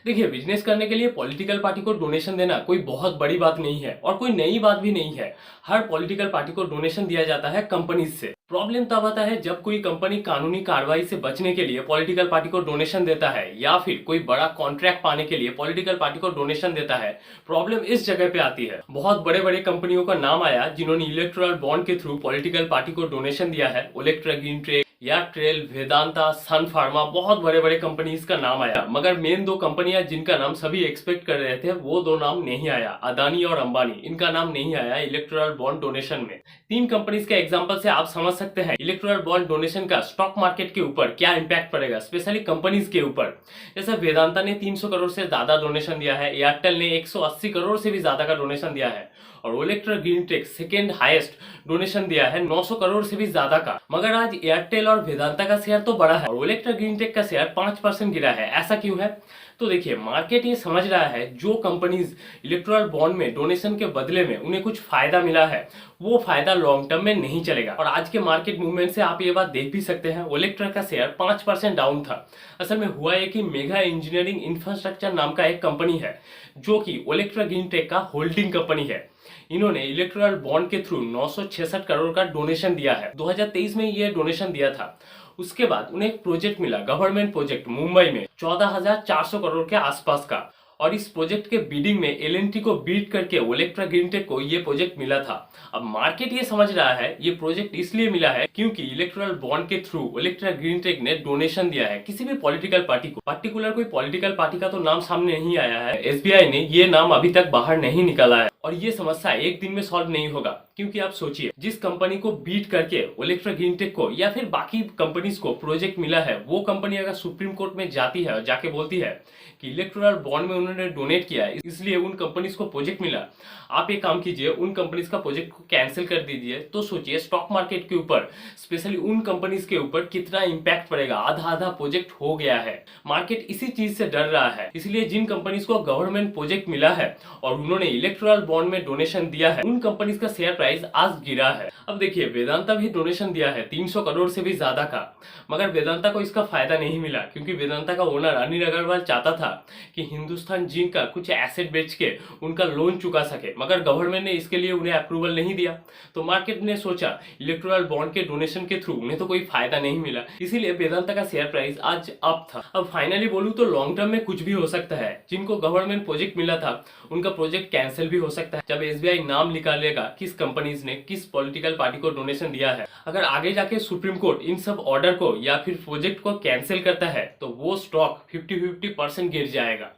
देखिए, बिजनेस करने के लिए पॉलिटिकल पार्टी को डोनेशन देना कोई बहुत बड़ी बात नहीं है और कोई नई बात भी नहीं है। हर पॉलिटिकल पार्टी को डोनेशन दिया जाता है कंपनीज से। प्रॉब्लम तब आता है जब कोई कंपनी कानूनी कार्रवाई से बचने के लिए पॉलिटिकल पार्टी को डोनेशन देता है या फिर कोई बड़ा कॉन्ट्रैक्ट पाने के लिए पॉलिटिकल पार्टी को डोनेशन देता है। प्रॉब्लम इस जगह पे आती है। बहुत बड़े बड़े कंपनियों का नाम आया जिन्होंने इलेक्टोरल बॉन्ड के थ्रू पॉलिटिकल पार्टी को डोनेशन दिया है। ओलेक्ट्रा ग्रीन ट्रेड या ट्रेल, वेदांता, सन फार्मा, बहुत बड़े बड़े कंपनीज का नाम आया, मगर मेन दो कंपनियां जिनका नाम सभी एक्सपेक्ट कर रहे थे वो दो नाम नहीं आया। अदानी और अंबानी, इनका नाम नहीं आया इलेक्टोरल बॉन्ड डोनेशन में। तीन कंपनीज के एग्जांपल से आप समझ सकते हैं इलेक्टोरल बॉन्ड डोनेशन का स्टॉक मार्केट के ऊपर क्या इंपैक्ट पड़ेगा, स्पेशली कंपनीज के ऊपर। जैसे वेदांता ने 300 करोड़ से ज्यादा डोनेशन दिया है, एयरटेल ने 180 करोड़ से भी ज्यादा का डोनेशन दिया है और Olectra Greentech second highest donation दिया है 900 करोड़ से भी ज्यादा का। मगर आज एयरटेल और वेदांता का शेयर तो बड़ा है और ओलेक्ट्रा ग्रीन टेक का शेयर 5% गिरा है। ऐसा क्यों है? तो देखिए, मार्केट ये समझ रहा है जो कंपनीज इलेक्टोरल बॉन्ड में डोनेशन के बदले में उन्हें कुछ फायदा मिला है वो फायदा लॉन्ग टर्म में नहीं चलेगा। और आज के मार्केट मूवमेंट से आप ये बात देख भी सकते हैं। ओलेक्ट्रा का शेयर 5% डाउन था। असल में हुआ है कि मेगा इंजीनियरिंग इंफ्रास्ट्रक्चर नाम का एक कंपनी है जो कि ओलेक्ट्रा ग्रीन टेक का होल्डिंग कंपनी है। इन्होंने इलेक्टोरल बॉन्ड के थ्रू 966 करोड़ का डोनेशन दिया है। 2023 में ये डोनेशन दिया था। उसके बाद उन्हें एक प्रोजेक्ट मिला, गवर्नमेंट प्रोजेक्ट मुंबई में 14,400 करोड़ के आसपास का। और इस प्रोजेक्ट के बीडिंग में एलएनटी को बीट करके ओलेक्ट्रा ग्रीन टेक को ये प्रोजेक्ट मिला था। अब मार्केट ये समझ रहा है ये प्रोजेक्ट इसलिए मिला है क्योंकि इलेक्टोरल बॉन्ड के थ्रू ओलेक्ट्रा ग्रीन टेक ने डोनेशन दिया है किसी भी पॉलिटिकल पार्टी को। पर्टिकुलर कोई पॉलिटिकल पार्टी का तो नाम सामने नहीं आया है। एसबीआई ने ये नाम अभी तक बाहर नहीं निकाला है और ये समस्या एक दिन में सॉल्व नहीं होगा। क्योंकि आप सोचिए, जिस कंपनी को बीट करके ओलेक्ट्रा ग्रीन टेक को या फिर बाकी कंपनीज को प्रोजेक्ट मिला है, वो कंपनी अगर सुप्रीम कोर्ट में जाती है और जाके बोलती है कि इलेक्टोरल बॉन्ड में उन्होंने डोनेट किया है इसलिए उन कंपनीज को प्रोजेक्ट मिला, आप एक काम कीजिए उन कंपनीज का प्रोजेक्ट को कैंसिल कर दीजिए। तो सोचिए स्टॉक मार्केट के ऊपर, स्पेशली उन कंपनीज के ऊपर कितना इंपैक्ट पड़ेगा। आधा आधा प्रोजेक्ट हो गया है। मार्केट इसी चीज से डर रहा है। इसलिए जिन कंपनीज को गवर्नमेंट प्रोजेक्ट मिला है और उन्होंने इलेक्टोरल बॉन्ड में डोनेशन दिया है, उन कंपनीज का शेयर प्राइस आज गिरा है। अब देखिए, वेदांता भी डोनेशन दिया है 300 करोड़ से भी ज्यादा का, मगर वेदांता को इसका फायदा नहीं मिला क्योंकि वेदांता का ओनर अनिल अग्रवाल चाहता था कि हिंदुस्तान जिंक का कुछ एसेट बेच के उनका लोन चुका सके, मगर गवर्नमेंट ने इसके लिए उन्हें अप्रूवल नहीं दिया। तो मार्केट ने सोचा इलेक्टोरल बॉन्ड के डोनेशन के थ्रू उन्हें तो कोई फायदा नहीं मिला, इसीलिए वेदांता का शेयर प्राइस आज अप था। अब फाइनली बोलूं तो लॉन्ग टर्म में कुछ भी हो सकता है। जिनको गवर्नमेंट प्रोजेक्ट मिला था उनका प्रोजेक्ट कैंसिल भी हो सकता है जब एसबीआई नाम निकालेगा किस कंपनीज ने किस पॉलिटिकल पार्टी को डोनेशन दिया है। अगर आगे जाके सुप्रीम कोर्ट इन सब ऑर्डर को या फिर प्रोजेक्ट को कैंसिल करता है तो वो स्टॉक 50-50% गिर जाएगा।